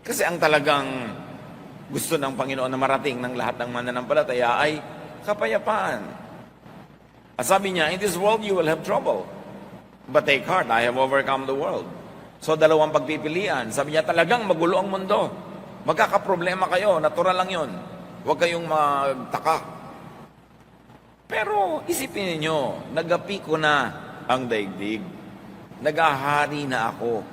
Kasi ang talagang gusto ng Panginoon na marating ng lahat ng mananampalataya ay kapayapaan. At sabi niya, in this world you will have trouble. But take heart, I have overcome the world. So dalawang pagpipilian. Sabi niya, talagang magulo ang mundo. Magkakaproblema kayo, natural lang yon. Huwag kayong magtaka. Pero isipin niyo, nagapi ko na ang daigdig. Nagahari na ako.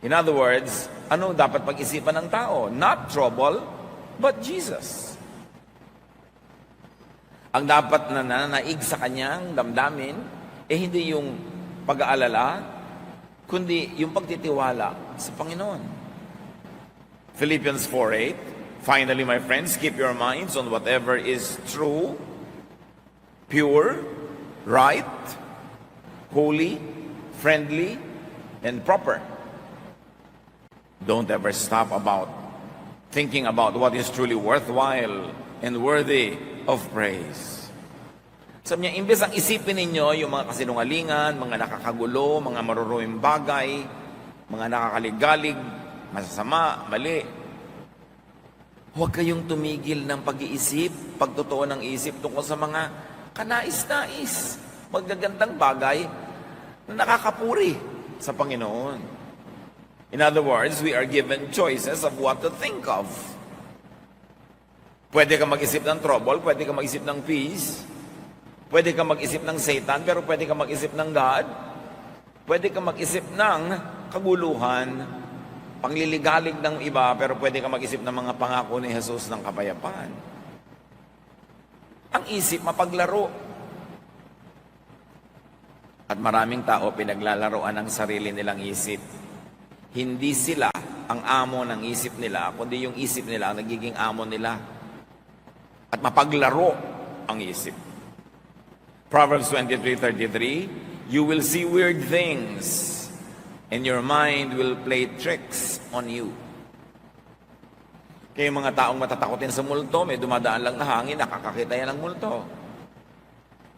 In other words, ano dapat pag-isipan ng tao? Not trouble, but Jesus. Ang dapat na nanaig sa kanyang damdamin, hindi yung pag-aalala, kundi yung pagtitiwala sa Panginoon. Philippians 4:8, finally, my friends, keep your minds on whatever is true, pure, right, holy, friendly, and proper. Don't ever stop thinking about what is truly worthwhile and worthy of praise. Sabi niya, imbes ang isipin ninyo yung mga kasinungalingan, mga nakakagulo, mga maruruing bagay, mga nakakaligalig, masasama, mali. Huwag kayong tumigil ng pag-iisip, pagtotoo ng isip tungkol sa mga kanais-nais, magagandang bagay na nakakapuri sa Panginoon. In other words, we are given choices of what to think of. Pwede ka mag-isip ng trouble, pwede ka mag-isip ng peace, pwede ka mag-isip ng Satan, pero pwede ka mag-isip ng God. Pwede ka mag-isip ng kaguluhan, pangliligalig ng iba, pero pwede ka mag-isip ng mga pangako ni Jesus ng kapayapaan. Ang isip, mapaglaro. At maraming tao pinaglalaroan ng sarili nilang isip. Hindi sila ang amo ng isip nila, kundi yung isip nila ang nagiging amo nila. At mapaglaro ang isip. Proverbs 23:33, you will see weird things, and your mind will play tricks on you. Kaya yung mga taong matatakotin sa multo, may dumadaan lang na hangin, nakakakita yan ng multo.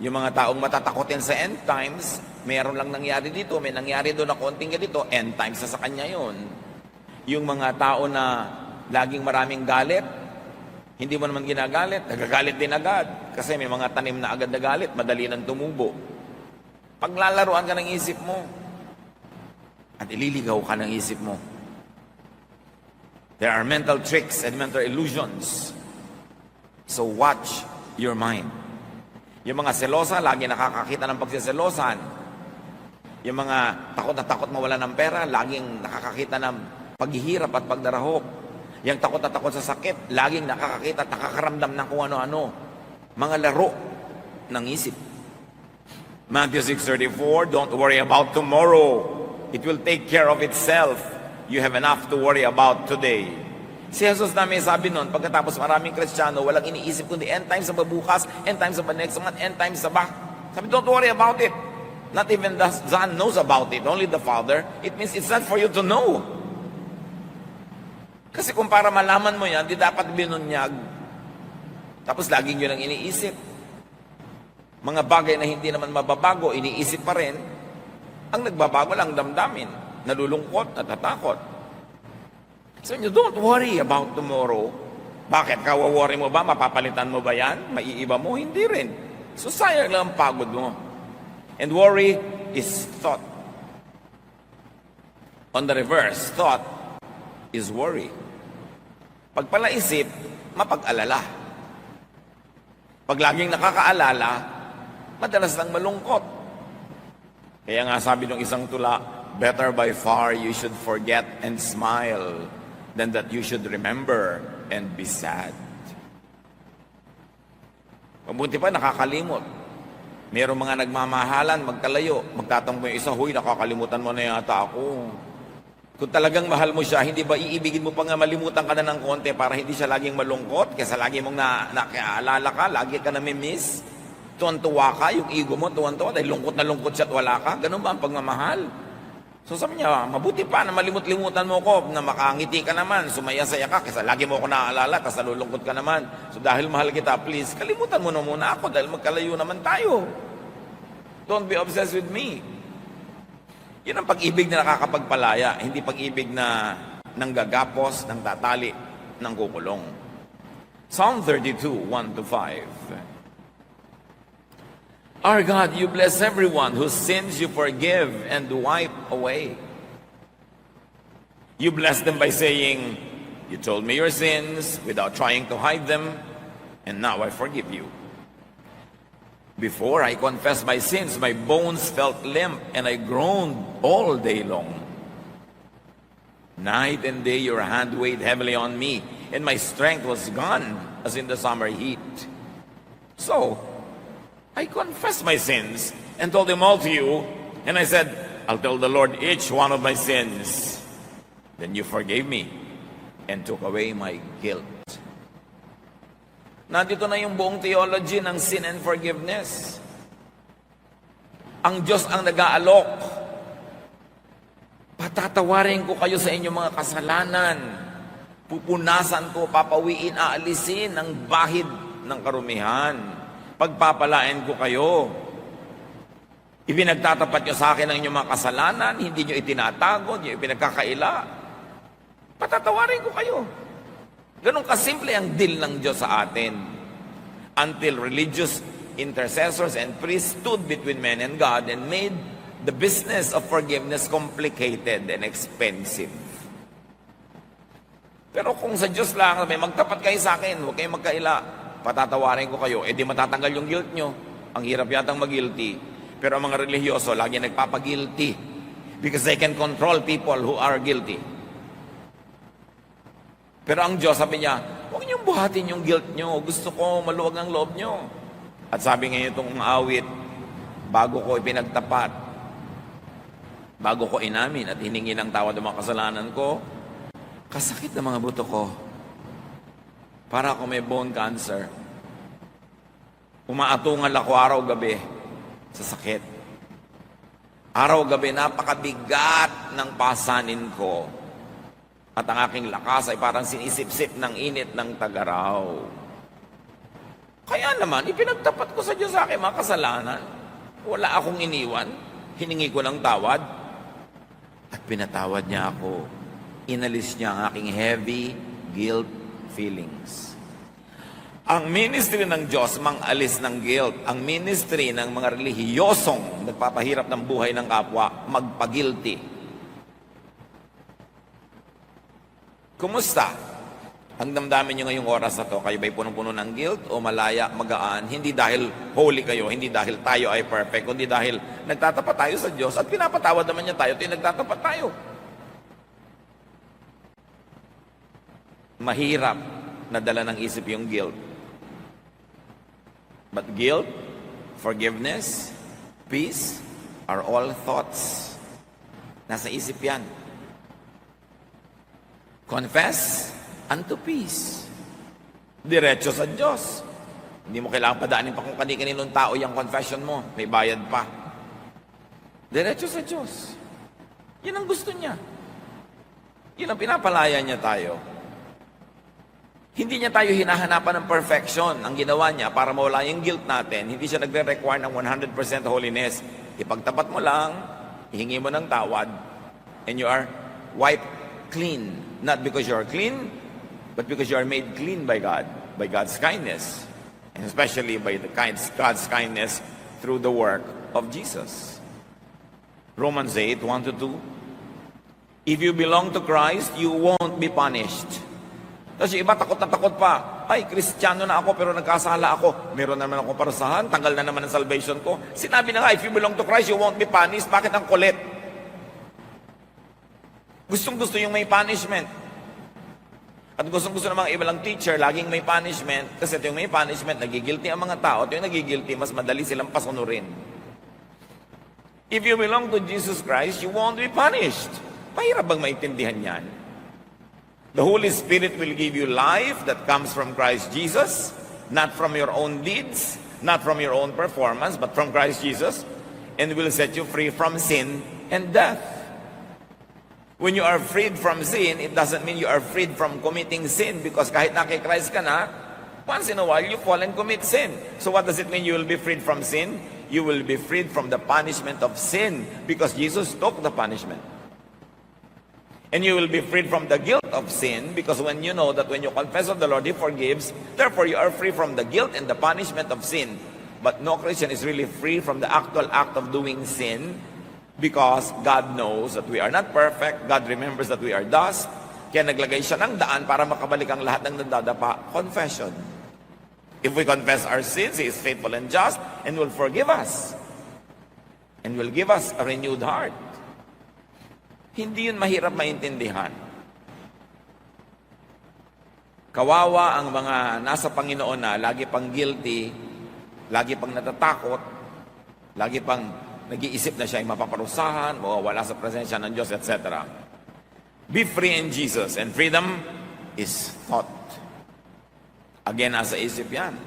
Yung mga taong matatakotin sa end times, mayroon lang nangyari dito, may nangyari doon na konting ganito, end times na sa kanya yun. Yung mga tao na laging maraming galit, hindi mo naman ginagalit, nagagalit din agad. Kasi may mga tanim na agad na galit, madali nang tumubo. Paglalaruan ka ng isip mo, at ililigaw ka ng isip mo. There are mental tricks and mental illusions. So watch your mind. Yung mga selosa, lagi nakakakita ng pagsiselosan. Yung mga takot na takot mawala ng pera, laging nakakakita ng paghihirap at pagdarahop. Yung takot na takot sa sakit, laging nakakakita at nakakaramdam ng kung ano-ano. Mga laro ng isip. Matthew 6:34, don't worry about tomorrow. It will take care of itself. You have enough to worry about today. Si Jesus namin sabi nun, pagkatapos maraming Kristiyano, walang iniisip kundi end times sa babukas, end times sa next month, end times sa back. Sabi, don't worry about it. Not even the Son knows about it, only the Father. It means it's not for you to know. Kasi kung para malaman mo yan, di dapat binunyag. Tapos laging yun ang iniisip. Mga bagay na hindi naman mababago, iniisip pa rin. Ang nagbabago lang damdamin, nalulungkot, natatakot. So, don't worry about tomorrow. Bakit? Kawaworry mo ba? Mapapalitan mo ba yan? Maiiba mo? Hindi rin. So, sayang lang ang pagod mo. And worry is thought. On the reverse, thought is worry. Pag palaisip, mapag-alala. Pag laging nakakaalala, madalas lang malungkot. Kaya nga sabi ng isang tula, better by far you should forget and smile than that you should remember and be sad. Mabuti pa, nakakalimot. Mayroong mga nagmamahalan, magkalayo. Magtatampo yung isa, huy, nakakalimutan mo na yata ako. Kung talagang mahal mo siya, hindi ba iibigin mo pa nga malimutan ka na ng konti para hindi siya laging malungkot? Kaysa lagi mong nakaalala ka, lagi ka namimiss. Tuwan-tuwa ka, yung ego mo, tuwan-tuwa, dahil lungkot na lungkot siya at wala ka. Ganun ba ang pagmamahal? So sabi niya, mabuti pa na malimut-limutan mo ko, na makangiti ka naman, sumaya-saya ka, kasi lagi mo ako naaalala, kasi nalulungkot ka naman. So dahil mahal kita, please, kalimutan mo na muna ako, dahil magkalayo naman tayo. Don't be obsessed with me. Yun ang pag-ibig na nakakapagpalaya, hindi pag-ibig na nanggagapos, ng tatali, ng kukulong. Psalm 32, 1-5. Our God, you bless everyone whose sins you forgive and wipe away. You bless them by saying, you told me your sins without trying to hide them, and now I forgive you. Before I confessed my sins, my bones felt limp, and I groaned all day long. Night and day your hand weighed heavily on me, and my strength was gone as in the summer heat. So, I confessed my sins and told them all to you, and I said, I'll tell the Lord each one of my sins. Then you forgave me and took away my guilt. Nandito na yung buong theology ng sin and forgiveness. Ang Diyos ang nag-aalok. Patatawarin ko kayo sa inyong mga kasalanan. Pupunasan ko, papawiin, aalisin ang bahid ng karumihan. Pagpapalain ko kayo. Ipinagtatapat nyo sa akin ang inyong mga kasalanan, hindi nyo itinatago, hindi nyo ipinagkakaila. Patatawarin ko kayo. Ganun kasimple ang deal ng Diyos sa atin. Until religious intercessors and priests stood between men and God and made the business of forgiveness complicated and expensive. Pero kung sa Diyos lang, may magtapat kayo sa akin, huwag kayong magkaila, patatawarin ko kayo, di matatanggal yung guilt nyo. Ang hirap yatang mag-guilty. Pero ang mga religyoso, lagi nagpapag-guilty because they can control people who are guilty. Pero ang Diyos, sabi niya, huwag niyong buhatin yung guilt nyo. Gusto ko maluwag ang loob nyo. At sabi ngayon itong awit, bago ko ipinagtapat, bago ko inamin at hiningi ng tawad ng mga kasalanan ko, kasakit ng mga buto ko. Para ako may bone cancer. Umaatungal ako araw-gabi sa sakit. Araw-gabi, napakabigat ng pasanin ko. At ang aking lakas ay parang sinisip-sip ng init ng tagaraw. Kaya naman, ipinagtapat ko sa Diyos sa aking mga kasalanan. Wala akong iniwan. Hiningi ko ng tawad. At pinatawad niya ako. Inalis niya ang aking heavy guilt feelings. Ang ministry ng Diyos, mang-alis ng guilt. Ang ministry ng mga relihiyosong nagpapahirap ng buhay ng kapwa, magpagilty. Kumusta? Ang damdamin nyo ngayong oras na to, kayo ba'y punong-puno ng guilt o malaya, magaan? Hindi dahil holy kayo, hindi dahil tayo ay perfect, kundi dahil nagtatapat tayo sa Diyos at pinapatawad naman niya tayo, nagtatapat tayo. Mahirap na dala ng isip yung guilt. But guilt, forgiveness, peace are all thoughts. Nasa isip yan. Confess unto peace. Diretso sa Diyos. Hindi mo kailangan padaanin pa kung kani-kaninong tao yung confession mo. May bayad pa. Diretso sa Diyos. Yan ang gusto niya. Yan ang pinapalaya niya tayo. Hindi niya tayo hinahanapan ng perfection. Ang ginawa niya para mawala yung guilt natin, hindi siya nagre-require ng 100% holiness. Ipagtapat mo lang, ihingi mo ng tawad, and you are wiped clean. Not because you are clean, but because you are made clean by God, by God's kindness, and especially by God's kindness through the work of Jesus. Romans 8, 1-2. If you belong to Christ, you won't be punished. Tapos yung iba takot na takot pa. Ay, Kristiyano na ako pero nagkasala ako. Meron naman akong parusahan, tanggal na naman ang salvation ko. Sinabi na nga, if you belong to Christ, you won't be punished. Bakit ang kulit? Gustong-gusto yung may punishment. At gustong-gusto ng mga ibalang teacher, laging may punishment. Kasi ito yung may punishment, nagigilty ang mga tao. Ito yung nagigilty, mas madali silang pasunurin. If you belong to Jesus Christ, you won't be punished. Mahirap bang maintindihan yan? The Holy Spirit will give you life that comes from Christ Jesus, not from your own deeds, not from your own performance, but from Christ Jesus, and will set you free from sin and death. When you are freed from sin, it doesn't mean you are freed from committing sin, because kahit na kay Christ ka na, once in a while you fall and commit sin. So what does it mean you will be freed from sin? You will be freed from the punishment of sin, because Jesus took the punishment. And you will be freed from the guilt of sin, because when you know that when you confess of the Lord, He forgives, therefore you are free from the guilt and the punishment of sin. But no Christian is really free from the actual act of doing sin, because God knows that we are not perfect. God remembers that we are dust. Kaya naglagay siya ng daan para makabalik ang lahat ng nandadapa. Confession. If we confess our sins, He is faithful and just and will forgive us. And will give us a renewed heart. Hindi yun mahirap maintindihan. Kawawa ang mga nasa Panginoon na lagi pang guilty, lagi pang natatakot, lagi pang nag-iisip na siya ay mapaparusahan, mawawala sa presensya ng Diyos, etc. Be free in Jesus, and freedom is thought. Again, nasa isip yan.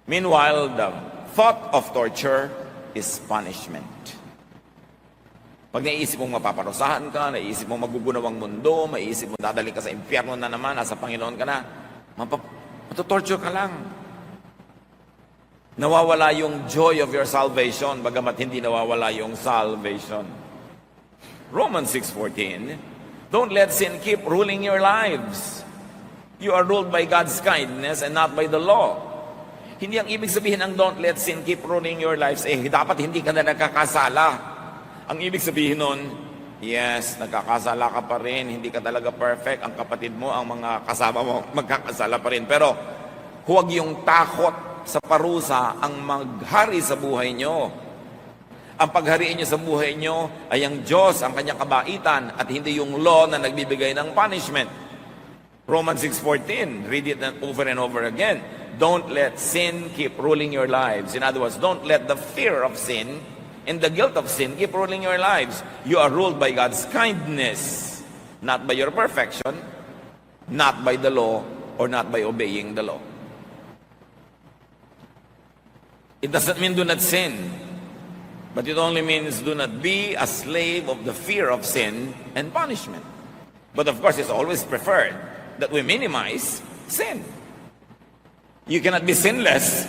Meanwhile, the thought of torture is punishment. Pag naisip mong mapaparusahan ka, naisip mong magugunaw ang mundo, maisip mong dadali ka sa impyerno na naman, nasa Panginoon ka na, matutorture ka lang. Nawawala yung joy of your salvation, bagamat hindi nawawala yung salvation. Romans 6:14, don't let sin keep ruling your lives. You are ruled by God's kindness and not by the law. Hindi ang ibig sabihin ng don't let sin keep ruling your lives, dapat hindi ka na nagkakasala. Ang ibig sabihin nun, yes, nagkakasala ka pa rin, hindi ka talaga perfect, ang kapatid mo, ang mga kasama mo, magkakasala pa rin. Pero huwag yung takot sa parusa ang maghari sa buhay nyo. Ang paghariin nyo sa buhay nyo ay ang Diyos, ang kanyang kabaitan, at hindi yung law na nagbibigay ng punishment. Romans 6:14, read it over and over again. Don't let sin keep ruling your lives. In other words, don't let the fear of sin and the guilt of sin keep ruling your lives. You are ruled by God's kindness, not by your perfection, not by the law, or not by obeying the law. It doesn't mean do not sin, but it only means do not be a slave of the fear of sin and punishment. But of course, it's always preferred that we minimize sin. You cannot be sinless,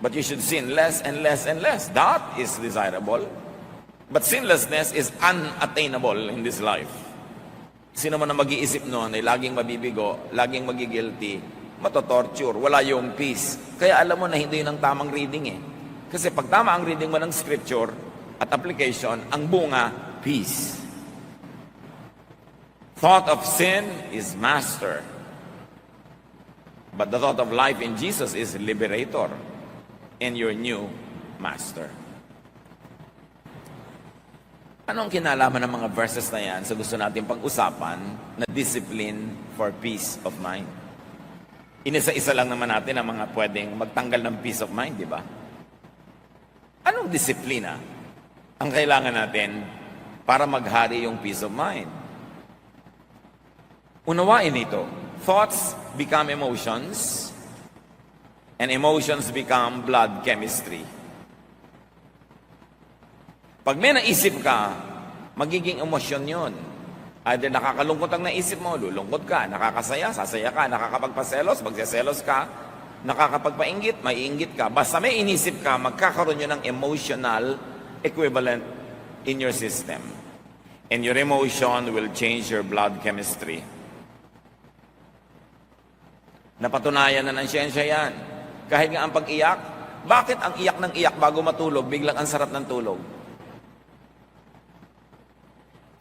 but you should sin less and less and less. That is desirable. But sinlessness is unattainable in this life. Sino man na mag-iisip noon ay laging mabibigo, laging magigilty, matotorture, wala yung peace. Kaya alam mo na hindi yun ang tamang reading eh. Kasi pag tama ang reading mo ng scripture at application, ang bunga, peace. Thought of sin is master. But the thought of life in Jesus is liberator. And your new master. Anong kinalaman ng mga verses na yan sa gusto natin pag-usapan na discipline for peace of mind? Inisa-isa lang naman natin ang mga pwedeng magtanggal ng peace of mind, di ba? Anong disiplina ang kailangan natin para maghari yung peace of mind? Unawain ito. Thoughts become emotions, and emotions become blood chemistry. Pag may naisip ka, magiging emosyon yun. Either nakakalungkot ang naisip mo, lulungkot ka, nakakasaya, sasaya ka, nakakapagpaselos, magseselos ka, nakakapagpainggit, maiinggit ka. Basta may inisip ka, magkakaroon yun ng emotional equivalent in your system. And your emotion will change your blood chemistry. Napatunayan na ng siyensya yan. Kahit nga ang pag-iyak, bakit ang iyak ng iyak bago matulog, biglang ang sarap ng tulog?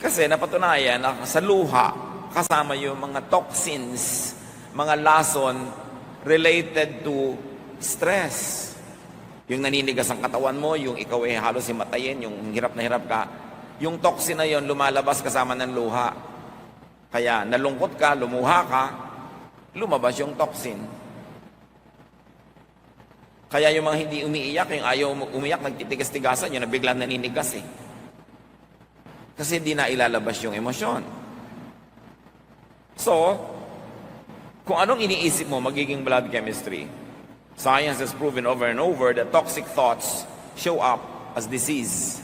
Kasi napatunayan na sa luha, kasama yung mga toxins, mga lason related to stress. Yung naninigas ang katawan mo, yung ikaw ay halos himatayin, yung hirap na hirap ka, yung toxin na yon lumalabas kasama ng luha. Kaya nalungkot ka, lumuha ka, lumabas yung toxin. Kaya yung mga hindi umiiyak, yung ayaw umiyak, nagtitigas-tigasan, yun na biglang naninigas eh. Kasi hindi na ilalabas yung emosyon. So, kung anong iniisip mo, magiging blood chemistry. Science has proven over and over that toxic thoughts show up as disease.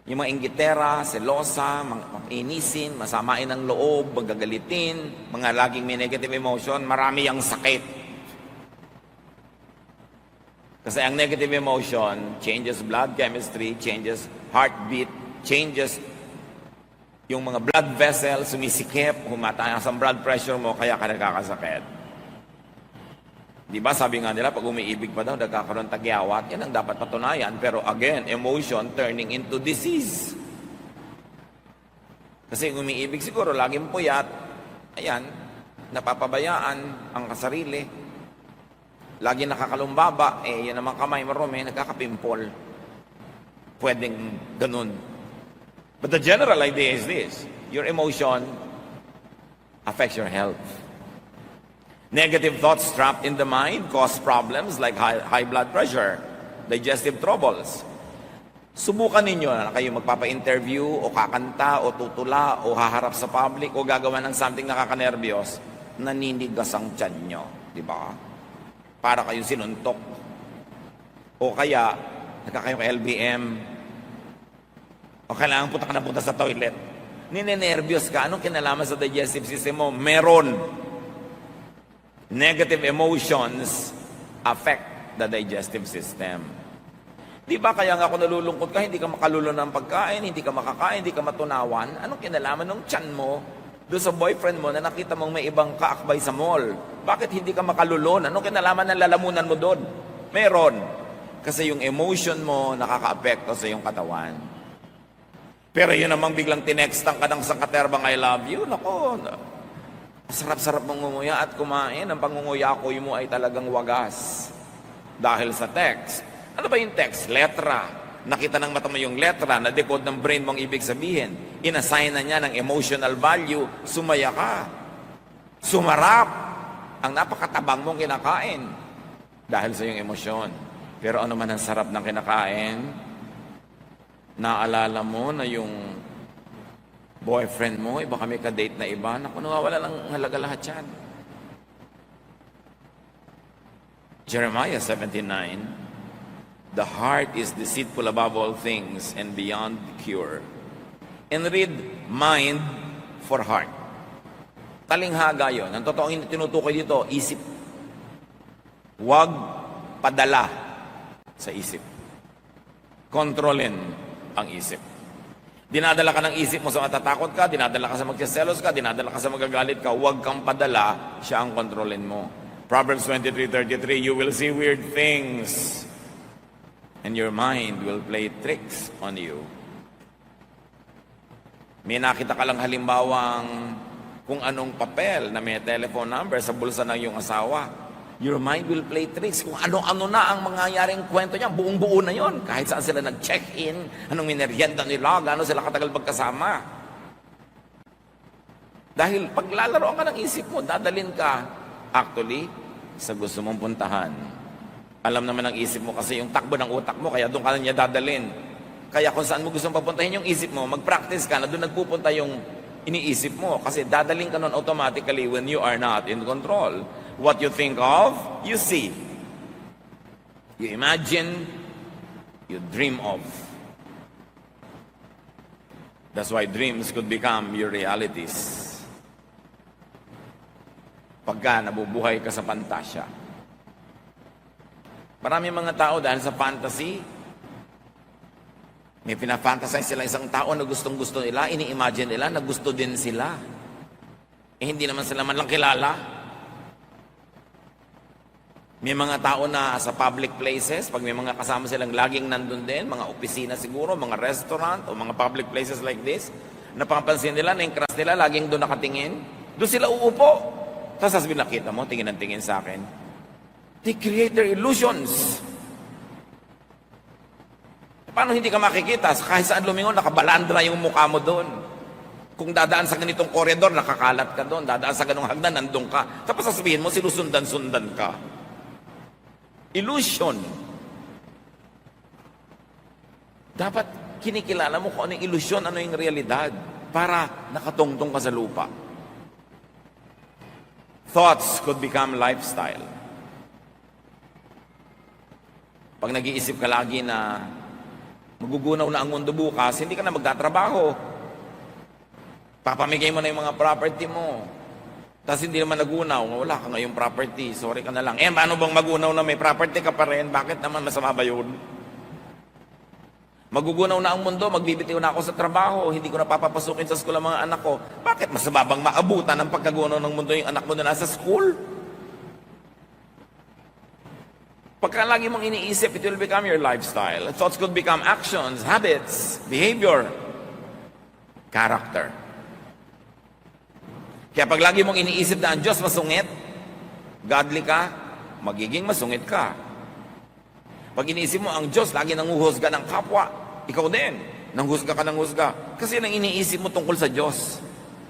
Yung mga inggitera, selosa, mga inisin, masamain ang loob, magagalitin, mga laging may negative emotion, marami ang sakit. Kasi ang negative emotion changes blood chemistry, changes heartbeat, changes Yung mga blood vessels, sumisikip, humataas ang blood pressure mo, kaya ka nagkakasakit. Di ba sabi nga nila, pag umiibig pa daw, nagkakaroon tagyawat, yan ang dapat patunayan. Pero again, emotion turning into disease. Kasi umiibig siguro, laging puyat, ayan, napapabayaan ang kasarili. Lagi nakakalumbaba, yan naman kamay marumi, nagkakapimpol. Pwedeng ganun. But the general idea is this: your emotion affects your health. Negative thoughts trapped in the mind cause problems like high blood pressure, digestive troubles. Subukan ninyo na kayo magpapa-interview o kakanta o tutula o haharap sa public o gagawa ng something nakakanerbiyos, naninigas ang tiyan nyo, di ba? Para kayong sinuntok. O kaya, nagkakayo ka LBM, o kailangan punta sa toilet. Ninenervyos ka. Anong kinalaman sa digestive system mo? Meron. Negative emotions affect the digestive system. Di ba kaya nga kung nalulungkot ka, hindi ka makalulo ng pagkain, hindi ka makakain, hindi ka matunawan? Anong kinalaman ng tiyan mo doon sa boyfriend mo na nakita mong may ibang kaakbay sa mall? Bakit hindi ka makalulon? Anong kinalaman ng lalamunan mo doon? Meron. Kasi yung emotion mo nakaka-apekto sa iyong katawan. Pero yun namang biglang tinextan ka ng sangkaterbang I love you, nako, sarap-sarap mong nguya at kumain. Ang pangunguyakoy mo ay talagang wagas. Dahil sa text. Ano ba yung text? Letra. Nakita ng mata mo yung letra, na-decode ng brain mong ibig sabihin. Inassign na niya ng emotional value, sumaya ka. Sumarap. Ang napakatabang mong kinakain. Dahil sa iyong emosyon. Pero ano man ang sarap ng kinakain, naalala mo na yung boyfriend mo, iba kami ka-date na iba, naku, nawawala lang halaga lahat yan. Jeremiah 79, the heart is deceitful above all things and beyond cure. And read mind for heart. Talinghaga yun. Ang totoong tinutukoy dito, isip. Huwag padala sa isip. Kontrolin ang isip. Dinadala ka ng isip mo sa matatakot ka, dinadala ka sa magsiselos ka, dinadala ka sa magagalit ka, huwag kang padala, siya ang kontrolin mo. Proverbs 23:33, you will see weird things and your mind will play tricks on you. May nakita ka lang halimbawang kung anong papel na may telephone number sa bulsa ng iyong asawa. Your mind will play tricks. Kung ano-ano na ang mangyayaring kwento niya, buong-buo na yon. Kahit saan sila nag-check-in, anong minerienda nila, gano'n sila katagal magkasama. Dahil paglalaroan ka ng isip mo, dadalin ka actually sa gusto mong puntahan. Alam naman ng isip mo kasi yung takbo ng utak mo, kaya doon ka na niya dadalin. Kaya kung saan mo gusto papuntahin yung isip mo, mag-practice ka na doon nagpupunta yung iniisip mo. Kasi dadaling ka nun automatically when you are not in control. What you think of, you see. You imagine, you dream of. That's why dreams could become your realities. Pagka nabubuhay ka sa pantasya. Marami mga tao dahil sa fantasy, may pinafantasize sila isang tao na gustong-gusto nila, ini-imagine nila na gusto din sila. Hindi naman sila man lang kilala. May mga tao na sa public places, pag may mga kasama silang laging nandun din, mga opisina siguro, mga restaurant, o mga public places like this, napapansin nila na yung crush nila laging doon nakatingin, doon sila uupo. Tapos sasabihin, nakita mo, tingin ng tingin sa akin. They create their illusions. Paano hindi ka makikita? Kahit saan lumingon, nakabalandra yung mukha mo doon. Kung dadaan sa ganitong koridor, nakakalat ka doon. Dadaan sa ganong hagdan, nandun ka. Tapos sasabihin mo, sinusundan-sundan ka. Illusion. Dapat kinikilala mo kung ano yung illusion, ano yung realidad, para nakatungtong ka sa lupa. Thoughts could become lifestyle. Pag nag-iisip ka lagi na magugunaw na ang mundo bukas, hindi ka na magtatrabaho. Papamigay mo na yung mga property mo. Tapos hindi naman nagunaw, wala ka ngayong property, sorry ka na lang. Paano bang magunaw na may property ka pa rin? Bakit naman masama ba yun? Magugunaw na ang mundo, magbibitiw na ako sa trabaho, hindi ko na papapasukin sa school ang mga anak ko. Bakit? Mas mababang maabutan ng pagkagunaw ng mundo yung anak mo na nasa school? Pagka lagi mong iniisip, it will become your lifestyle. Thoughts could become actions, habits, behavior, character. Kaya pag lagi mong iniisip na ang Diyos masungit, godly ka, magiging masungit ka. Pag iniisip mo ang Diyos lagi nanguhusga ng kapwa, ikaw din, nanghusga ka ng husga. Kasi nang iniisip mo tungkol sa Diyos,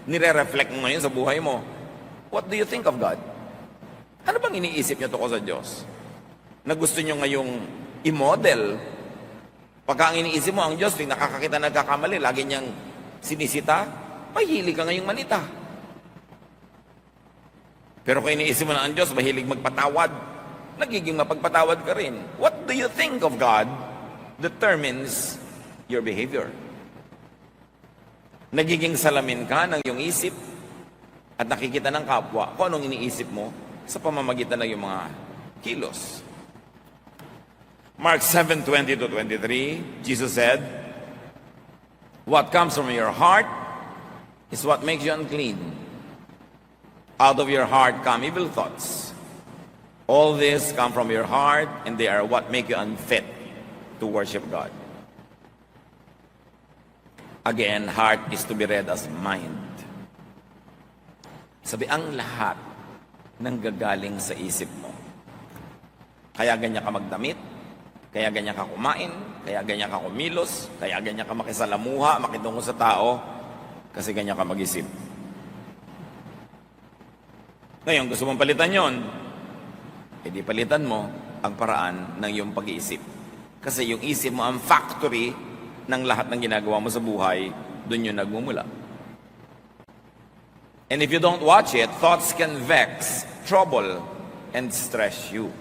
nire-reflect mo ngayon sa buhay mo. What do you think of God? Ano bang iniisip niyo tungkol sa Diyos? Na gusto niyo ngayong i-model? Pagka ang iniisip mo ang Diyos, yung nakakakita nagkakamali, lagi niyang sinisita, mahilig ka ngayong manita. Pero kung iniisip mo na ang Diyos, mahilig magpatawad, nagiging mapagpatawad ka rin. What do you think of God determines your behavior. Nagiging salamin ka ng iyong isip at nakikita ng kapwa kung anong iniisip mo sa pamamagitan ng iyong mga kilos. Mark 7:20-23, Jesus said, "What comes from your heart is what makes you unclean. Out of your heart come evil thoughts. All this come from your heart, and they are what make you unfit to worship God." Again, heart is to be read as mind. Sabi, ang lahat ng gagaling sa isip mo. Kaya ganyan ka magdamit, kaya ganyan ka kumain, kaya ganyan ka kumilos, kaya ganyan ka makisalamuha, makitungo sa tao, kasi ganyan ka mag-isip. Ngayon, gusto mong palitan yon, edi palitan mo ang paraan ng iyong pag-iisip. Kasi yung isip mo ang factory ng lahat ng ginagawa mo sa buhay, doon yung nagmumula. And if you don't watch it, thoughts can vex, trouble, and stress you.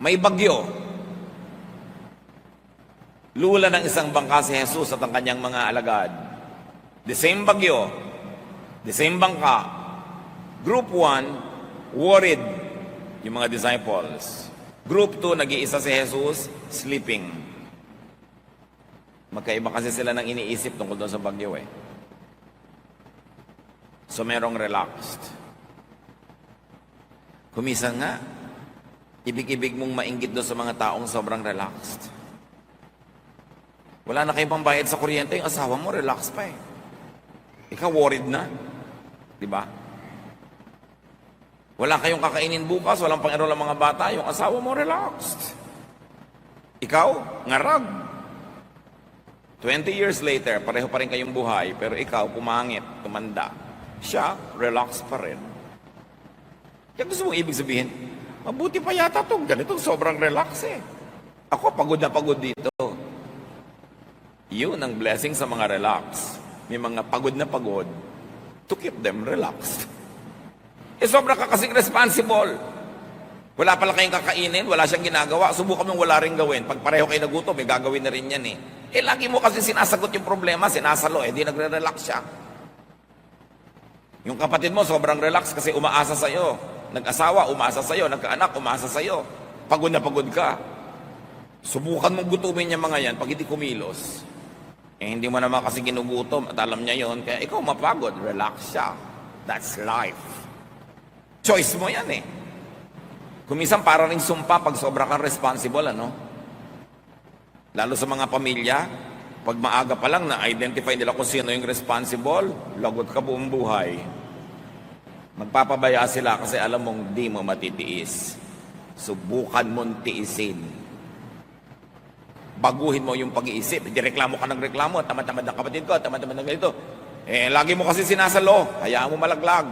May bagyo. Lula ng isang bangka si Jesus at ang kanyang mga alagad. The same bagyo, the same bangka. Group 1, worried yung mga disciples. Group 2, nag-iisa si Jesus, sleeping. Magkaiba kasi sila ng iniisip tungkol doon sa bagyo eh. So merong relaxed. Kumisan nga, ibig-ibig mong mainggit doon sa mga taong sobrang relaxed. Wala na kayong pambayad sa kuryente, yung asawa mo, relax pa eh. Ikaw worried na. Diba? Wala kayong kakainin bukas, walang pang-enroll ang mga bata, yung asawa mo relaxed. Ikaw, ngarag. 20 years later, pareho pa rin kayong buhay, pero ikaw, pumangit, tumanda. Siya, relaxed pa rin. Kaya gusto mong ibig sabihin, mabuti pa yata itong ganitong sobrang relax eh. Ako, pagod na pagod dito. Yun ang blessing sa mga relax. May mga pagod na pagod to keep them relaxed. Eh, sobra ka kasing responsible. Wala pala kayong kakainin, wala siyang ginagawa, subukan mong wala rin gawin. Pag pareho kayo nagutom, may gagawin na rin yan eh. Eh, lagi mo kasi sinasagot yung problema, sinasalo, eh, di nagre-relax siya. Yung kapatid mo, sobrang relax kasi umaasa sa'yo. Nag-asawa, umaasa sa'yo. Nagkaanak, umaasa sa'yo. Pagod na pagod ka. Subukan mong gutumin niya mga yan pag hindi kumilos. Eh, hindi mo naman kasi ginugutom at alam niya yon, kaya ikaw mapagod, relax siya. That's life. Choice mo yan eh. Kuminsan para rin sumpa pag sobra kang responsible, ano? Lalo sa mga pamilya, pag maaga pa lang na-identify nila kung sino yung responsible, lagot ka buong buhay. Magpapabaya sila kasi alam mong di mo matitiis. Subukan mong tiisin. Baguhin mo yung pag-iisip. Hindi reklamo ka ng reklamo. Tamad-tamad ng kapatid ko, tamad-tamad ng ganito. Eh, lagi mo kasi sinasalo. Hayaan mo malaglag.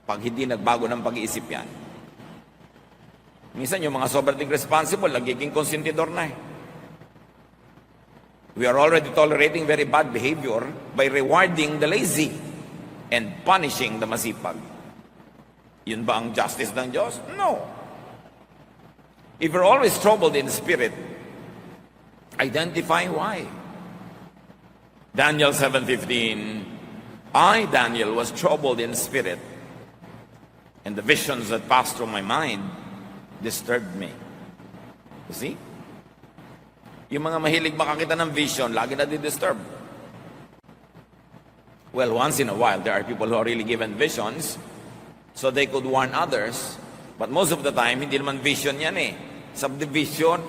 Pag hindi nagbago ng pag-iisip yan. Minsan yung mga sobrang responsible, nagiging konsentidor na eh. We are already tolerating very bad behavior by rewarding the lazy and punishing the masipag. Yun ba ang justice ng Diyos? No. If you're always troubled in spirit, identify why. Daniel 7:15, I, Daniel, was troubled in spirit, and the visions that passed through my mind disturbed me. You see? Yung mga mahilig makakita ng vision, lagi na di-disturb. Well, once in a while, there are people who are really given visions so they could warn others. But most of the time, hindi naman vision yan eh. Subdivision,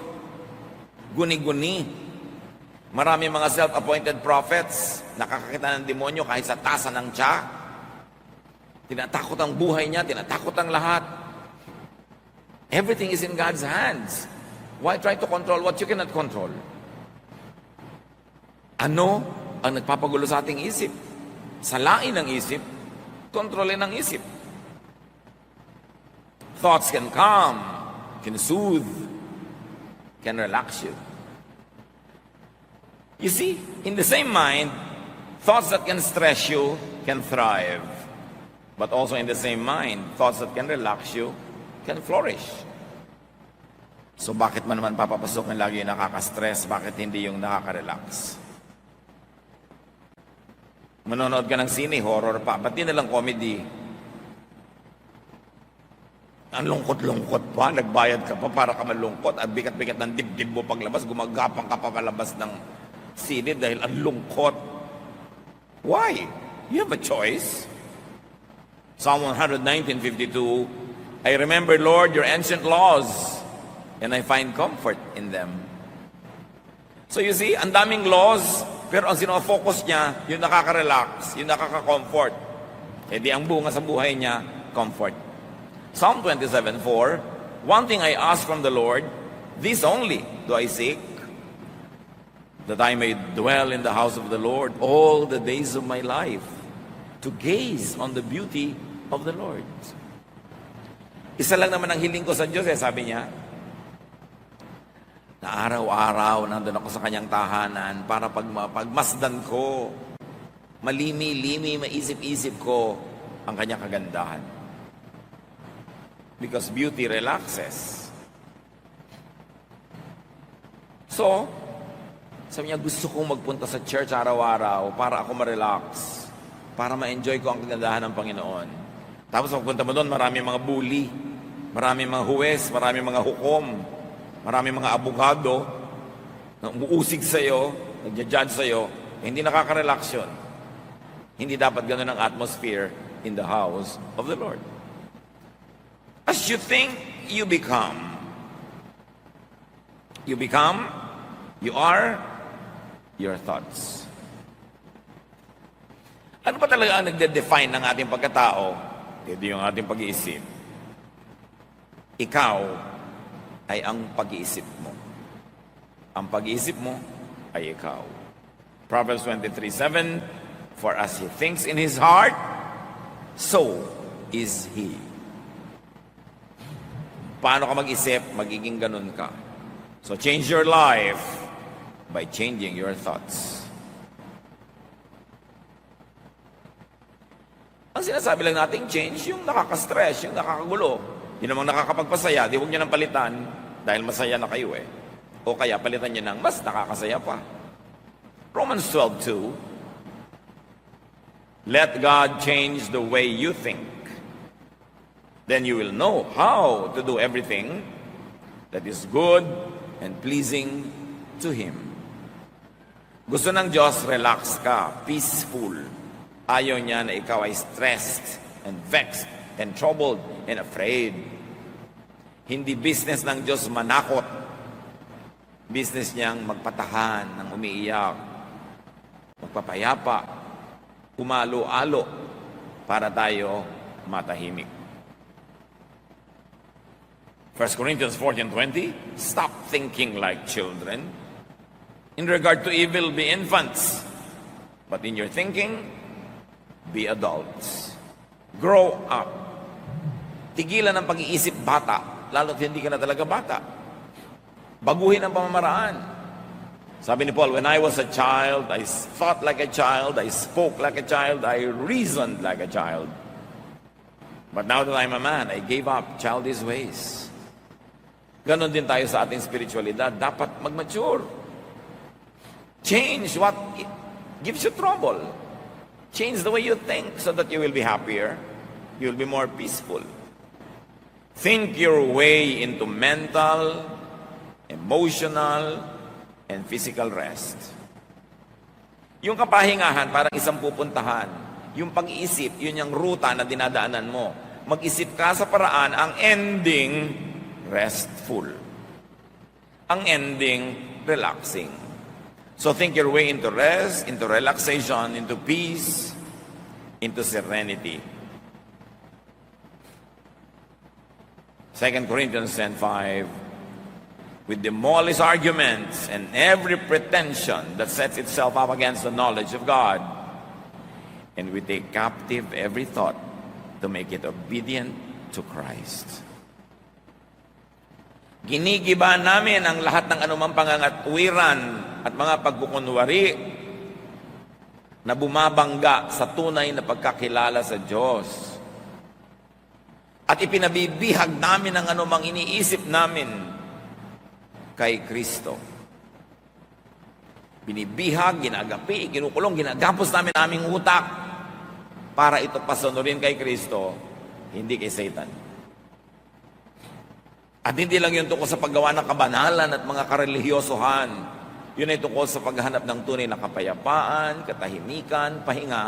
guni-guni. Marami mga self-appointed prophets, nakakakita ng demonyo kahit sa tasa ng tiyak. Tinatakot ang buhay niya, tinatakot ang lahat. Everything is in God's hands. Why try to control what you cannot control? Ano ang nagpapagulo sa ating isip? Salain ang isip, kontrolin ang isip. Thoughts can calm, can soothe, can relax you. You see, in the same mind, thoughts that can stress you can thrive. But also in the same mind, thoughts that can relax you can flourish. So bakit man naman papapasok ng lagi yung nakaka-stress? Bakit hindi yung nakaka-relax? Manonood ka ng sine, horror pa. Ba't di nalang comedy? Ang lungkot-lungkot pa, nagbayad ka pa para ka malungkot. At bigat-bigat ng dibdib mo paglabas, gumagapang ka pa palabas ng sine dahil ang lungkot. Why? You have a choice. Psalm 119:52, I remember, Lord, your ancient laws, and I find comfort in them. So you see, ang daming laws, pero ang sinofocus niya, yung nakaka-relax, yung nakaka-comfort. E di ang bunga sa buhay niya, comfort. Psalm 27:4, one thing I ask from the Lord, this only do I seek, that I may dwell in the house of the Lord all the days of my life, to gaze on the beauty of the Lord. Isa lang naman ang hiling ko sa Diyos, sabi niya, na araw-araw nandun ako sa kanyang tahanan para pagmasdan ko, malimi-limi, maisip-isip ko ang kanyang kagandahan. Because beauty relaxes. So, sabi niya, gusto kong magpunta sa church araw-araw para ako ma-relax, para ma-enjoy ko ang kagandahan ng Panginoon. Tapos pagpunta mo doon, marami mga bully, marami mga huwes, marami mga hukom, marami mga abogado na umuusig sa'yo, nagja-judge sa'yo, hindi nakaka-relax yun. Hindi dapat ganun ang atmosphere in the house of the Lord. As you think, you become. You become, you are your thoughts. Ano ba talaga ang nagde-define ng ating pagkatao? Hindi yung ating pag-iisip. Ikaw ay ang pag-iisip mo. Ang pag-iisip mo ay ikaw. Proverbs 23:7, for as he thinks in his heart, so is he. Paano ka mag-isip, magiging ganun ka. So change your life by changing your thoughts. Ang sinasabi lang natin, change yung nakaka-stress, yung nakakagulo. Yun namang nakakapagpasaya, di huwag niyo nang palitan dahil masaya na kayo eh. O kaya palitan niyo ng mas nakakasaya pa. Romans 12:2, let God change the way you think. Then you will know how to do everything that is good and pleasing to Him. Gusto ng Diyos, relax ka, peaceful. Ayaw niya na ikaw ay stressed and vexed and troubled and afraid. Hindi business ng Diyos manakot. Business niyang magpatahan ng umiiyak, magpapayapa, umalo-alo para tayo matahimik. 1 Corinthians 14:20, stop thinking like children. In regard to evil, be infants. But in your thinking, be adults. Grow up. Tigilan ang pag-iisip bata, lalo't hindi ka na talaga bata. Baguhin ang pamamaraan. Sabi ni Paul, when I was a child, I thought like a child, I spoke like a child, I reasoned like a child. But now that I'm a man, I gave up childish ways. Ganon din tayo sa ating spiritualidad. Dapat mag-mature. Change what gives you trouble. Change the way you think so that you will be happier. You will be more peaceful. Think your way into mental, emotional, and physical rest. Yung kapahingahan, parang isang pupuntahan. Yung pag-iisip, yun yung ruta na dinadaanan mo. Mag-isip ka sa paraan, ang ending, restful. Ang ending, relaxing. So think your way into rest, into relaxation, into peace, into serenity. 2 Corinthians 10:5, we demolish arguments and every pretension that sets itself up against the knowledge of God, and we take captive every thought to make it obedient to Christ. Ginigiba namin ang lahat ng anumang pangangatwiran at mga pagkukunwari na bumabangga sa tunay na pagkakilala sa Diyos. At ipinabibihag namin ang anumang iniisip namin kay Kristo. Binibihag, ginagapi, kinukulong, ginagapos namin aming utak para ito pasunurin kay Kristo, hindi kay Satan. At hindi lang yun tungkol sa paggawa ng kabanalan at mga karelihiyosohan. Yun ay tungkol sa paghahanap ng tunay na kapayapaan, katahimikan, pahinga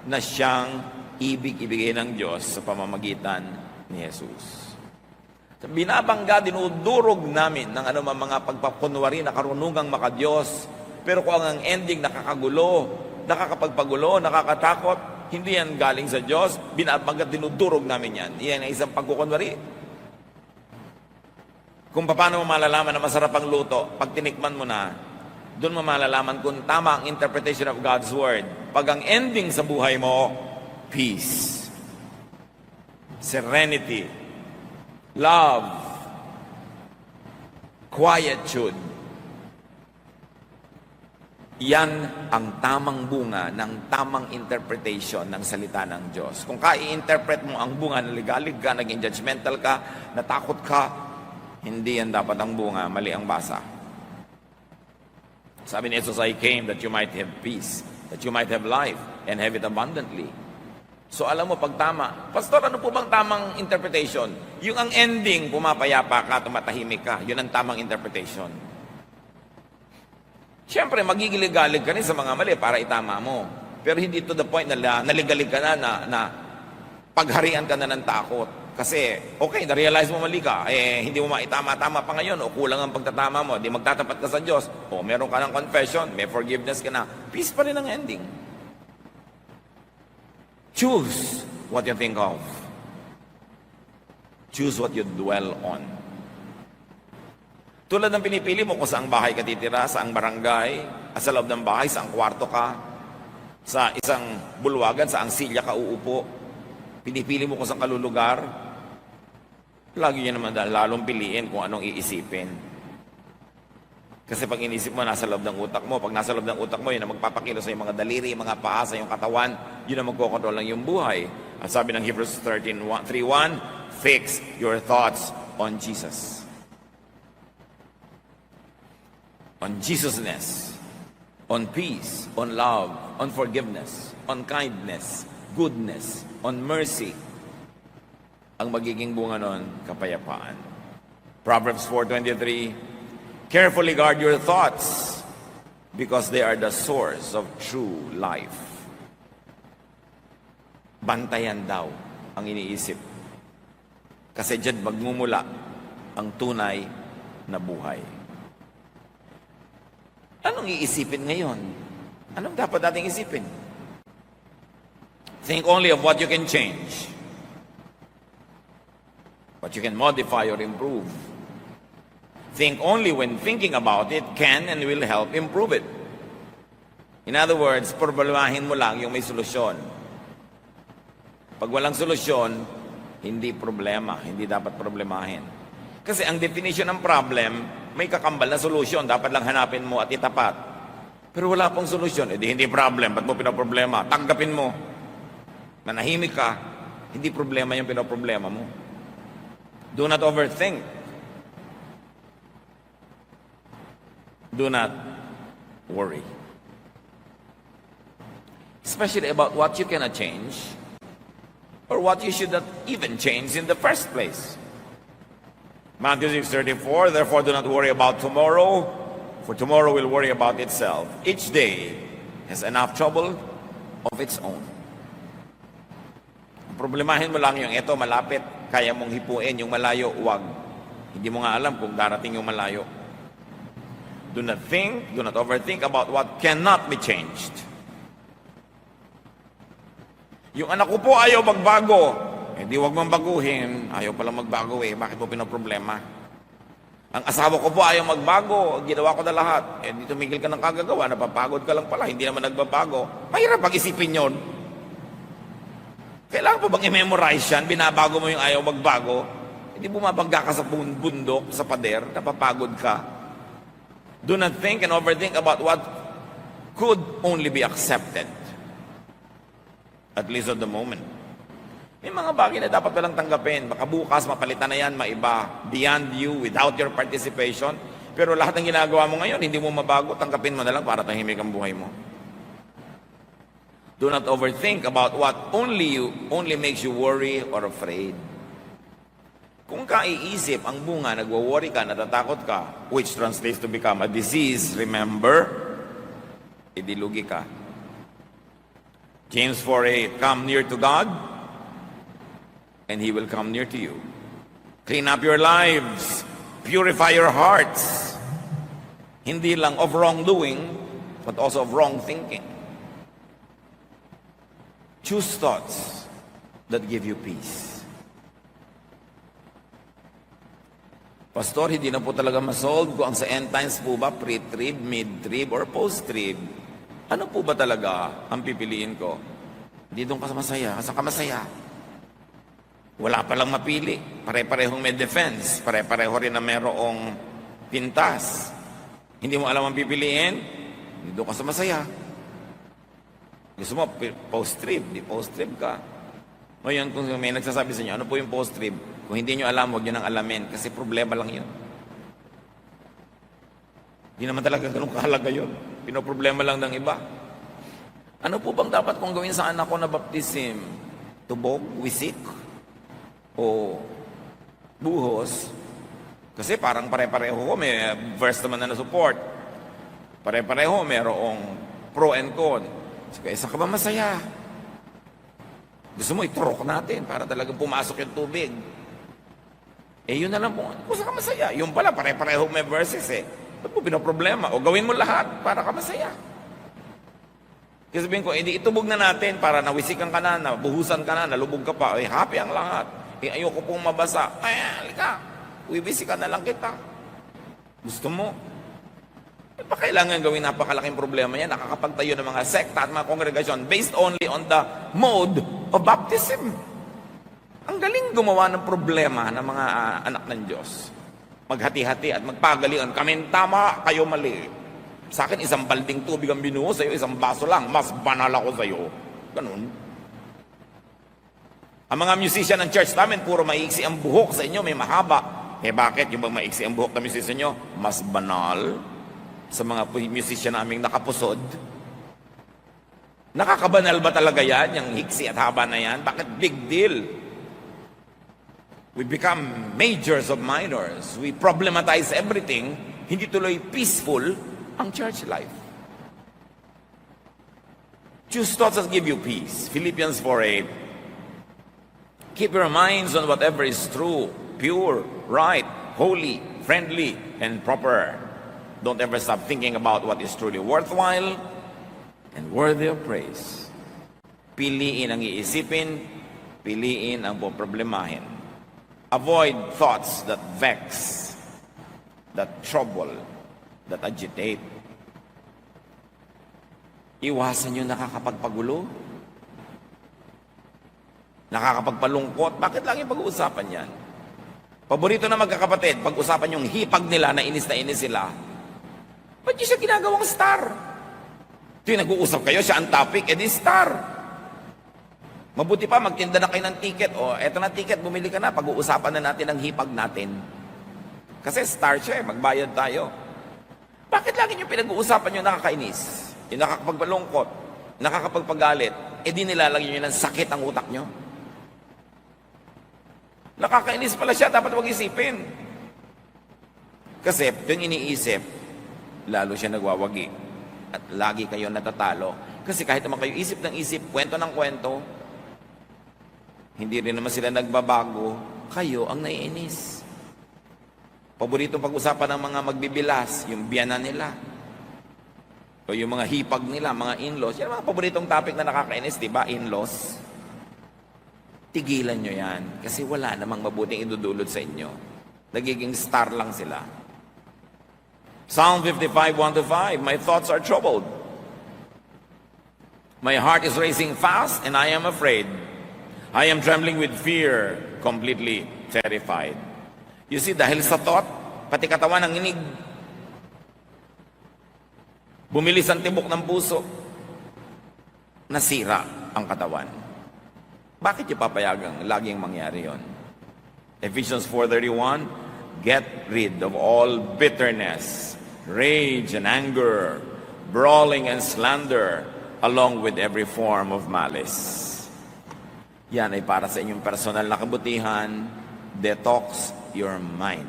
na siyang ibig-ibigay ng Diyos sa pamamagitan ni Jesus. Binabangga, dinudurog namin ng anumang mga pagpakunwari na karunungang makadiyos. Pero kung ang ending nakakagulo, nakakapagpagulo, nakakatakot, hindi yan galing sa Diyos, binabangga, dinudurog namin yan. Yan ay isang pagkukunwari. Kung paano mo malalaman na masarap ang luto, pag tinikman mo na, doon mo malalaman kung tama ang interpretation of God's Word. Pag ang ending sa buhay mo, peace, serenity, love, quietude. Yan ang tamang bunga ng tamang interpretation ng salita ng Diyos. Kung i-interpret mo ang bunga na ligalig ka, naging judgmental ka, natakot ka, hindi yan dapat ang bunga, mali ang basa. Sabi ni Jesus, I came that you might have peace, that you might have life, and have it abundantly. So alam mo, pag tama, Pastor, ano po bang tamang interpretation? Yung ang ending, pumapayapa ka, tumatahimik ka, yun ang tamang interpretation. Siyempre, magigilig-galig ka rin sa mga mali para itama mo. Pero hindi to the point na naligalig ka na pagharian ka na ng takot. Kasi, okay, na-realize mo mali ka, hindi mo maitama-tama pa ngayon, o kulang ang pagtatama mo, di magtatapat ka sa Diyos, o meron ka ng confession, may forgiveness ka na, peace pa rin ang ending. Choose what you think of. Choose what you dwell on. Tulad ng pinipili mo kung saang bahay ka titira, saang barangay, sa loob ng bahay, saang kwarto ka, sa isang bulwagan, saang silya ka uupo, pinipili mo kung saang kalulugar, lagi niya naman lalong piliin kung anong iisipin. Kasi pag inisip mo, nasa loob ng utak mo. Pag nasa loob ng utak mo, yun ang magpapakilo sa iyong mga daliri, mga paa, sa iyong katawan. Yun ang magkokontrol ng iyong buhay. At sabi ng Hebrews 13:3:1, fix your thoughts on Jesus. On Jesusness, on peace, on love, on forgiveness, on kindness, goodness, on mercy. Ang magiging bunga nun, kapayapaan. Proverbs 4:23, carefully guard your thoughts because they are the source of true life. Bantayan daw ang iniisip. Kasi dyan magmumula ang tunay na buhay. Anong iisipin ngayon? Anong dapat nating isipin? Think only of what you can change. What you can modify or improve. Think only when thinking about it can and will help improve it. In other words, problemahin mo lang yung may solusyon. Pag walang solusyon, hindi problema, hindi dapat problemahin. Kasi ang definition ng problem, may kakambal na solusyon, dapat lang hanapin mo at itapat. Pero wala pong solusyon, edi hindi problem, ba't mo pinoproblema? Tanggapin mo. Manahimik ka, hindi problema yung pinoproblema mo. Do not overthink. Do not worry. Especially about what you cannot change or what you should not even change in the first place. Matthew 6:34, therefore do not worry about tomorrow, for tomorrow will worry about itself. Each day has enough trouble of its own. Problemahin mo lang yung ito, malapit, kaya mong hipuin, yung malayo, wag. Hindi mo nga alam kung darating yung malayo. Do not overthink about what cannot be changed. Yung anak ko po ayaw magbago. Hindi wag mong baguhin. Ayaw pala magbago eh. Bakit mo pinoproblema? Ang asawa ko po ayaw magbago. Ginawa ko na lahat. Eh, di tumigil ka ng kagagawa. Napapagod ka lang pala. Hindi naman nagbabago. Mahirap pag-isipin yun. Kailangan pa bang i-memorize yan? Binabago mo yung ayaw magbago? Hindi bumabangga ka sa bundok, sa pader, napapagod ka. Do not think and overthink about what could only be accepted. At least at the moment. May mga bagay na dapat walang tanggapin. Baka bukas, mapalitan na yan, maiba, beyond you, without your participation. Pero lahat ng ginagawa mo ngayon, hindi mo mabago, tanggapin mo na lang para tahimik ang buhay mo. Do not overthink about what only makes you worry or afraid. Kung kaiisip ang bunga, nagwo-worry ka, natatakot ka, which translates to become a disease, remember, idilugi ka. James 4:8, come near to God, and He will come near to you. Clean up your lives, purify your hearts, hindi lang of wrongdoing, but also of wrong thinking. Choose thoughts that give you peace. Pastor, hindi na po talaga masolve kung ang sa end times po ba, pre-trib, mid-trib, or post-trib. Ano po ba talaga ang pipiliin ko? Hindi doon ka masaya. Asa ka masaya? Wala palang mapili. Pare-parehong may defense. Pare-pareho rin na mayroong pintas. Hindi mo alam ang pipiliin? Hindi doon ka sa masaya. Gusto mo, post-trib. Di post-trib ka. Ngayon, kung may nagsasabi sa inyo, ano po yung post-trib? Kung hindi nyo alam, huwag nyo nang alamin. Kasi problema lang yun. Hindi naman talaga ganun kahalaga yun. Pinoproblema lang ng iba. Ano po bang dapat kong gawin sa anak ko na baptism? Tubog, wisik, o buhos? Kasi parang pare-pareho ko, may verse naman na support. Pare-pareho, mayroong pro and con. So, kaya saan ka ba masaya? Gusto mo iturok natin para talagang pumasok yung tubig. Eh yun na lang po, kung saan ka masaya? Yung pala, pare-pareho may verses eh. Ba't mo pinoproblema? O gawin mo lahat para ka masaya. Kasi sabihin ko, hindi itubog na natin para nawisikan ka na, nabuhusan ka na, nalubog ka pa. Eh, happy ang lahat. Eh, ayoko pong mabasa. Ay, halika. Uwibisikan na lang kita. Gusto mo? Eh, pa kailangan gawin napakalaking problema yan? Nakakapagtayo ng mga sekta at mga kongregasyon based only on the mode of baptism. Ang galing gumawa ng problema ng mga anak ng Diyos. Maghati-hati at magpagalian. Kami tama, kayo mali. Sa akin, isang balding tubig ang binuho sa'yo, isang baso lang. Mas banal ako sa'yo. Ganun. Ang mga musician ng church namin, puro maiksi ang buhok. Sa inyo, may mahaba. Eh bakit? Yung bang maiksi ang buhok ng musician nyo, mas banal sa mga musician naming nakapusod. Nakakabanal ba talaga yan? Yung hiksi at haba na yan? Bakit big deal? We become majors of minors. We problematize everything. Hindi tuloy peaceful ang church life. Choose thoughts that give you peace. Philippians 4:8. Keep your minds on whatever is true, pure, right, holy, friendly, and proper. Don't ever stop thinking about what is truly worthwhile and worthy of praise. Piliin ang iisipin, piliin ang poproblemahin. Avoid thoughts that vex, that trouble, that agitate. Iwasan yung nakakapagpagulo, nakakapagpalungkot. Bakit lang yung pag-uusapan yan? Paborito na magkakapatid, pag-usapan yung hipag nila, na inis sila. Ba't yung siya ginagawang star? Ito yung nag-uusap kayo, siya ang topic, edi star. Mabuti pa, magtinda na kayo ng ticket. O, eto na ticket, bumili ka na. Pag-uusapan na natin ang hipag natin. Kasi star siya, magbayad tayo. Bakit lagi nyo pinag-uusapan yung nakakainis? Yung nakakapagpalungkot, nakakapagpagalit, di nilalagyan nyo ng sakit ang utak nyo? Nakakainis pala siya, dapat wag isipin. Kasi ito yung iniisip, lalo siya nagwawagi. At lagi kayo natatalo. Kasi kahit naman kayo isip ng isip, kwento ng kwento, hindi rin naman sila nagbabago, kayo ang naiinis. Paboritong pag-usapan ng mga magbibilas, yung biyanan nila. O yung mga hipag nila, mga in-laws. Yan ang mga paboritong topic na nakakainis, di ba? In-laws. Tigilan nyo yan. Kasi wala namang mabuting idudulot sa inyo. Nagiging star lang sila. Psalm 55, 1-5, my thoughts are troubled. My heart is racing fast and I am afraid. I am trembling with fear, completely terrified. You see, dahil sa thought, pati katawan ng inig. Bumilis ang tibok ng puso. Nasira ang katawan. Bakit yung papayagang laging mangyari yon? Ephesians 4:31, get rid of all bitterness, rage and anger, brawling and slander, along with every form of malice. Yan ay para sa inyong personal na kabutihan. Detox your mind.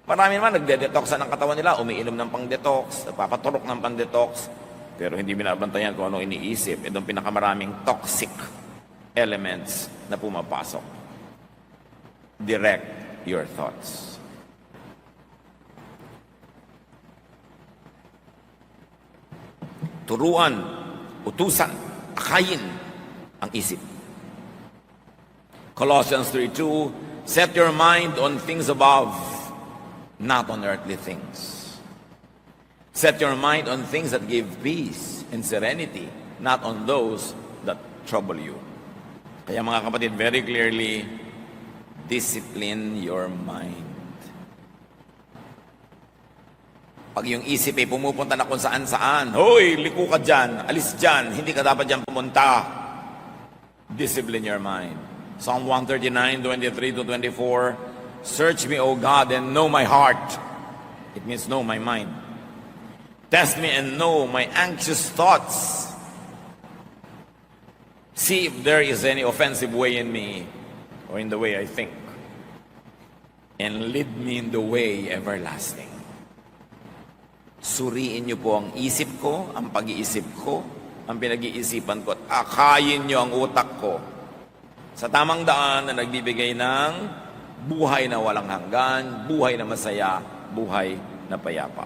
Marami naman nagde-detoxan ng katawan nila, umiinom ng pang-detox, nagpapaturok ng pang-detox, pero hindi binabantayan kung ano iniisip. Itong pinakamaraming toxic elements na pumapasok. Direct your thoughts. Turuan, utusan, akayin ang isip. Colossians 3:2, set your mind on things above, not on earthly things. Set your mind on things that give peace and serenity, not on those that trouble you. Kaya mga kapatid, very clearly, discipline your mind. Pag yung isip ay pumupunta na kung saan-saan, hoy, liko ka dyan, alis dyan, hindi ka dapat dyan pumunta. Discipline your mind. Psalm 139, 23-24, search me, O God, and know my heart. It means know my mind. Test me and know my anxious thoughts. See if there is any offensive way in me or in the way I think. And lead me in the way everlasting. Suriin niyo po ang isip ko, ang pag-iisip ko, ang pinag-iisipan ko, at akayin niyo ang utak ko sa tamang daan na nagbibigay ng buhay na walang hanggan, buhay na masaya, buhay na payapa.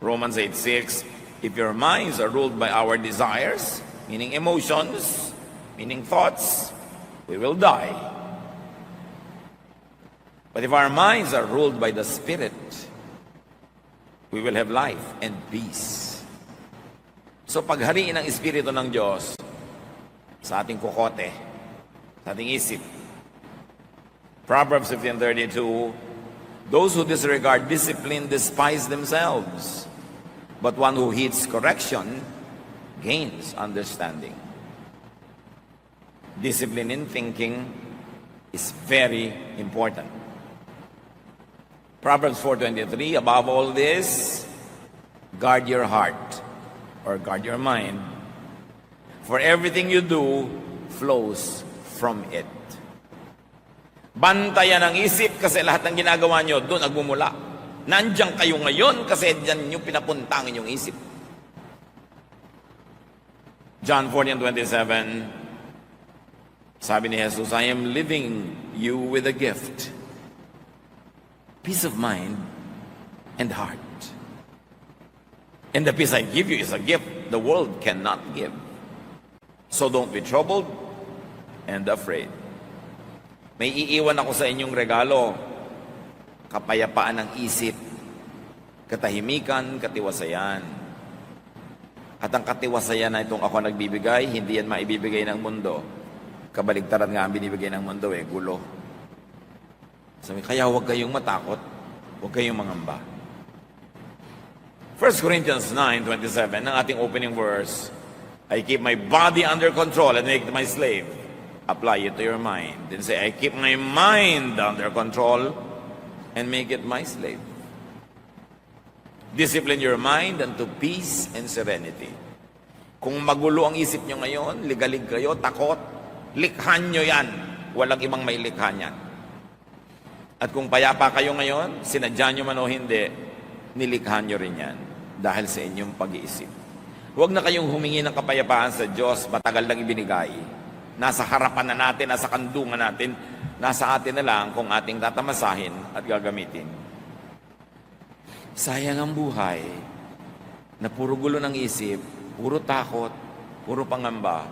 Romans 8:6, if your minds are ruled by our desires, meaning emotions, meaning thoughts, we will die. But if our minds are ruled by the Spirit, we will have life and peace. So paghariin ang Espiritu ng Diyos sa ating kokote, sa ating isip. Proverbs 15:32, those who disregard discipline despise themselves, but one who heeds correction gains understanding. Discipline in thinking is very important. Proverbs 4:23, above all this, guard your heart or guard your mind, for everything you do flows from it. Bantayan ang isip kasi lahat ng ginagawa nyo doon nagmumula. Nandiyan kayo ngayon kasi diyan nyo pinapunta ang inyong isip. John 14:27, sabi ni Jesus, I am leaving you with a gift, peace of mind and heart. And the peace I give you is a gift the world cannot give. So don't be troubled and afraid. May iiwan ako sa inyong regalo, kapayapaan ng isip, katahimikan, katiwasayan. At ang katiwasayan na itong ako nagbibigay, hindi yan maibibigay ng mundo. Kabaligtaran nga ang binibigay ng mundo, gulo. Sabi, kaya huwag kayong matakot, huwag kayong mangamba. 1 Corinthians 9:27, ang ating opening verse, I keep my body under control and make it my slave. Apply it to your mind. Then say, I keep my mind under control and make it my slave. Discipline your mind unto peace and serenity. Kung magulo ang isip nyo ngayon, ligalig kayo, takot, likhan nyo yan. Walang ibang may likhan yan. At kung payapa kayo ngayon, sinadya nyo man o hindi, nilikha nyo rin yan dahil sa inyong pag-iisip. Huwag na kayong humingi ng kapayapaan sa Diyos, matagal lang ibinigay. Nasa harapan na natin, nasa kandungan natin, nasa atin na lang kung ating tatamasahin at gagamitin. Sayang ang buhay na puro gulo ng isip, puro takot, puro pangamba,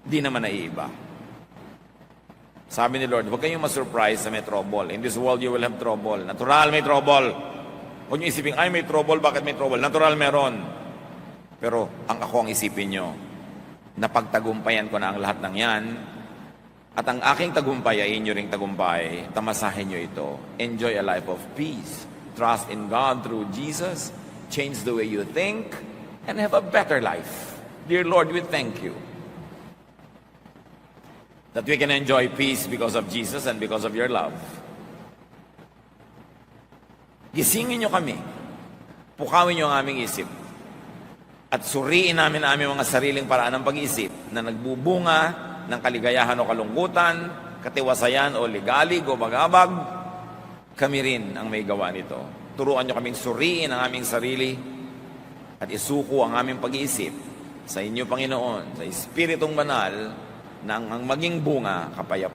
di naman naiiba. Sabi ni Lord, huwag kayong masurprise sa may trouble. In this world, you will have trouble. Natural, may trouble. Huwag niyo isipin, ay may trouble, bakit may trouble? Natural, meron. Pero ang ako ang isipin nyo, napagtagumpayan ko na ang lahat ng yan, at ang aking tagumpay ay inyo ring tagumpay, tamasahin nyo ito. Enjoy a life of peace. Trust in God through Jesus. Change the way you think, and have a better life. Dear Lord, we thank you that we can enjoy peace because of Jesus and because of your love. Gisingin nyo kami. Pukawin nyo ang aming isip. At suriin namin ang aming mga sariling paraan ng pag-iisip na nagbubunga ng kaligayahan o kalungkutan, katiwasayan o ligalig o bagabag. Kami rin ang may gawa nito. Turuan nyo kaming suriin ang aming sarili at isuko ang aming pag-iisip sa inyo, Panginoon, sa Espiritong Banal, na ang maging bunga kapayapaan.